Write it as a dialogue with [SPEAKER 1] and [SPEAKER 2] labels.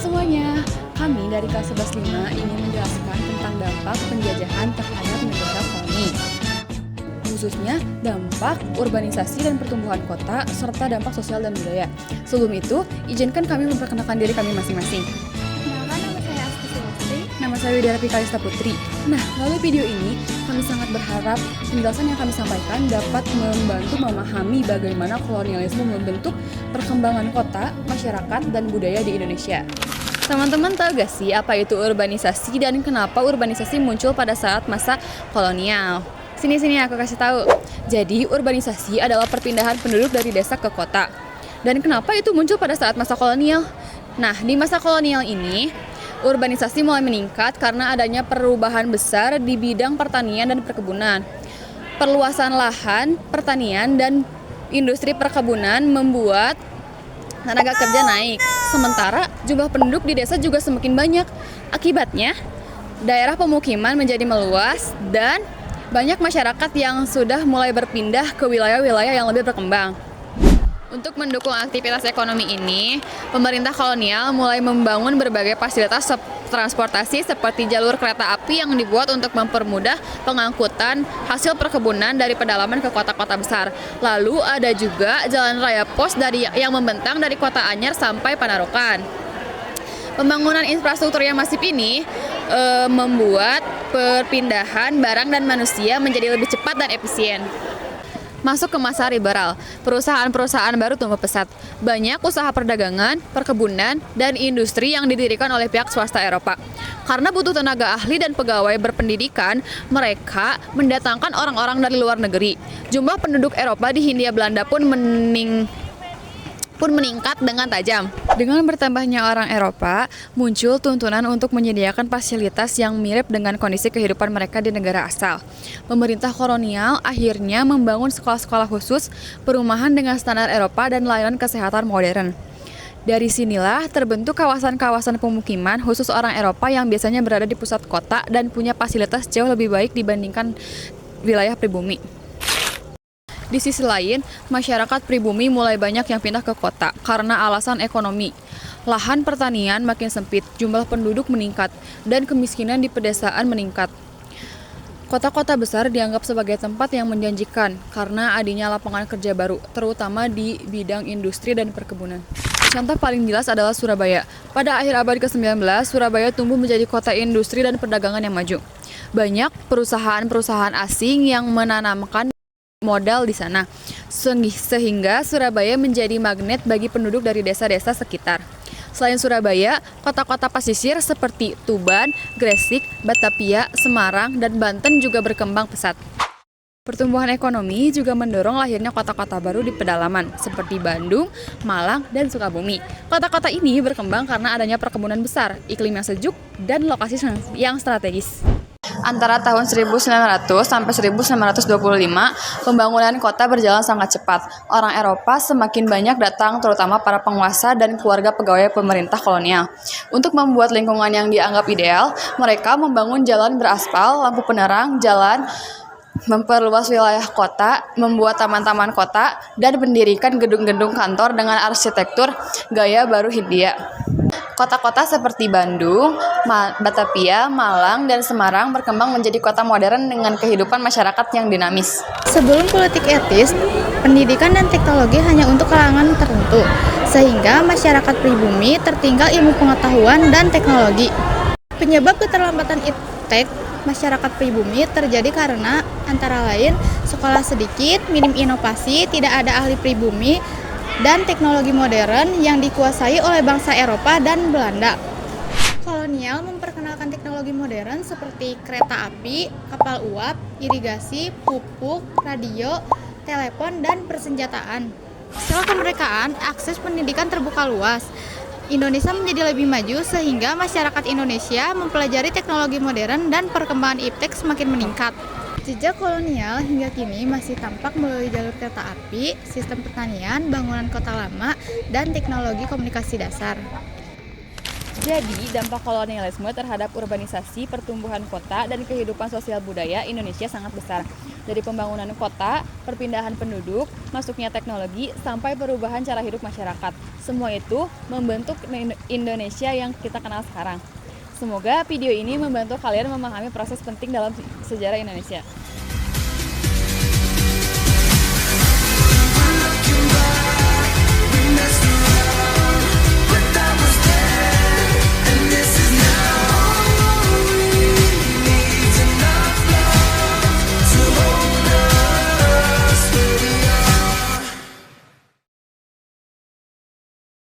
[SPEAKER 1] semuanya, kami dari kelas 11 ingin menjelaskan tentang dampak penjajahan terhadap negara koloni, khususnya dampak urbanisasi dan pertumbuhan kota, serta dampak sosial dan budaya. Sebelum itu, izinkan kami memperkenalkan diri kami masing-masing.
[SPEAKER 2] Kenalkan, nama saya Asti Sulastri.
[SPEAKER 1] Nama saya Widya Kalista Putri. Nah, melalui video ini, kami sangat berharap penjelasan yang kami sampaikan dapat membantu memahami bagaimana kolonialisme membentuk perkembangan kota, masyarakat, dan budaya di Indonesia. Teman-teman tahu gak sih apa itu urbanisasi dan kenapa urbanisasi muncul pada saat masa kolonial? Sini aku kasih tahu. Jadi, urbanisasi adalah perpindahan penduduk dari desa ke kota. Dan kenapa itu muncul pada saat masa kolonial? Nah, di masa kolonial ini, urbanisasi mulai meningkat karena adanya perubahan besar di bidang pertanian dan perkebunan. Perluasan lahan, pertanian, dan industri perkebunan membuat tenaga kerja naik. Sementara jumlah penduduk di desa juga semakin banyak. Akibatnya, daerah pemukiman menjadi meluas dan banyak masyarakat yang sudah mulai berpindah ke wilayah-wilayah yang lebih berkembang. Untuk mendukung aktivitas ekonomi ini, pemerintah kolonial mulai membangun berbagai fasilitas transportasi seperti jalur kereta api yang dibuat untuk mempermudah pengangkutan hasil perkebunan dari pedalaman ke kota-kota besar. Lalu ada juga jalan raya pos yang membentang dari kota Anyar sampai Panarukan. Pembangunan infrastruktur yang masif ini membuat perpindahan barang dan manusia menjadi lebih cepat dan efisien. Masuk ke masa liberal, perusahaan-perusahaan baru tumbuh pesat. Banyak usaha perdagangan, perkebunan, dan industri yang didirikan oleh pihak swasta Eropa. Karena butuh tenaga ahli dan pegawai berpendidikan, mereka mendatangkan orang-orang dari luar negeri. Jumlah penduduk Eropa di Hindia Belanda pun meningkat dengan tajam. Dengan bertambahnya orang Eropa, muncul tuntunan untuk menyediakan fasilitas yang mirip dengan kondisi kehidupan mereka di negara asal. Pemerintah kolonial akhirnya membangun sekolah-sekolah khusus, perumahan dengan standar Eropa, dan layanan kesehatan modern. Dari sinilah terbentuk kawasan-kawasan pemukiman khusus orang Eropa yang biasanya berada di pusat kota dan punya fasilitas jauh lebih baik dibandingkan wilayah pribumi. Di sisi lain, masyarakat pribumi mulai banyak yang pindah ke kota karena alasan ekonomi. Lahan pertanian makin sempit, jumlah penduduk meningkat, dan kemiskinan di pedesaan meningkat. Kota-kota besar dianggap sebagai tempat yang menjanjikan karena adanya lapangan kerja baru, terutama di bidang industri dan perkebunan. Contoh paling jelas adalah Surabaya. Pada akhir abad ke-19, Surabaya tumbuh menjadi kota industri dan perdagangan yang maju. Banyak perusahaan-perusahaan asing yang menanamkan modal di sana, sehingga Surabaya menjadi magnet bagi penduduk dari desa-desa sekitar. Selain Surabaya, kota-kota pesisir seperti Tuban, Gresik, Batavia, Semarang, dan Banten juga berkembang pesat. Pertumbuhan ekonomi juga mendorong lahirnya kota-kota baru di pedalaman, seperti Bandung, Malang, dan Sukabumi. Kota-kota ini berkembang karena adanya perkebunan besar, iklim yang sejuk, dan lokasi yang strategis. Antara tahun 1900 sampai 1925, pembangunan kota berjalan sangat cepat. Orang Eropa semakin banyak datang, terutama para penguasa dan keluarga pegawai pemerintah kolonial. Untuk membuat lingkungan yang dianggap ideal, mereka membangun jalan beraspal, lampu penerang, jalan, memperluas wilayah kota, membuat taman-taman kota, dan mendirikan gedung-gedung kantor dengan arsitektur gaya baru Hindia. Kota-kota seperti Bandung, Batavia, Malang, dan Semarang berkembang menjadi kota modern dengan kehidupan masyarakat yang dinamis.
[SPEAKER 2] Sebelum politik etis, pendidikan dan teknologi hanya untuk kalangan tertentu, sehingga masyarakat pribumi tertinggal ilmu pengetahuan dan teknologi. Penyebab keterlambatan iptek masyarakat pribumi terjadi karena antara lain sekolah sedikit, minim inovasi, tidak ada ahli pribumi, dan teknologi modern yang dikuasai oleh bangsa Eropa dan Belanda. Kolonial memperkenalkan teknologi modern seperti kereta api, kapal uap, irigasi, pupuk, radio, telepon, dan persenjataan. Setelah kemerdekaan, akses pendidikan terbuka luas. Indonesia menjadi lebih maju sehingga masyarakat Indonesia mempelajari teknologi modern dan perkembangan iptek semakin meningkat. Jejak kolonial hingga kini masih tampak melalui jalur kereta api, sistem pertanian, bangunan kota lama, dan teknologi komunikasi dasar.
[SPEAKER 1] Jadi, dampak kolonialisme terhadap urbanisasi, pertumbuhan kota, dan kehidupan sosial budaya Indonesia sangat besar. Dari pembangunan kota, perpindahan penduduk, masuknya teknologi, sampai perubahan cara hidup masyarakat. Semua itu membentuk Indonesia yang kita kenal sekarang. Semoga video ini membantu kalian memahami proses penting dalam sejarah Indonesia.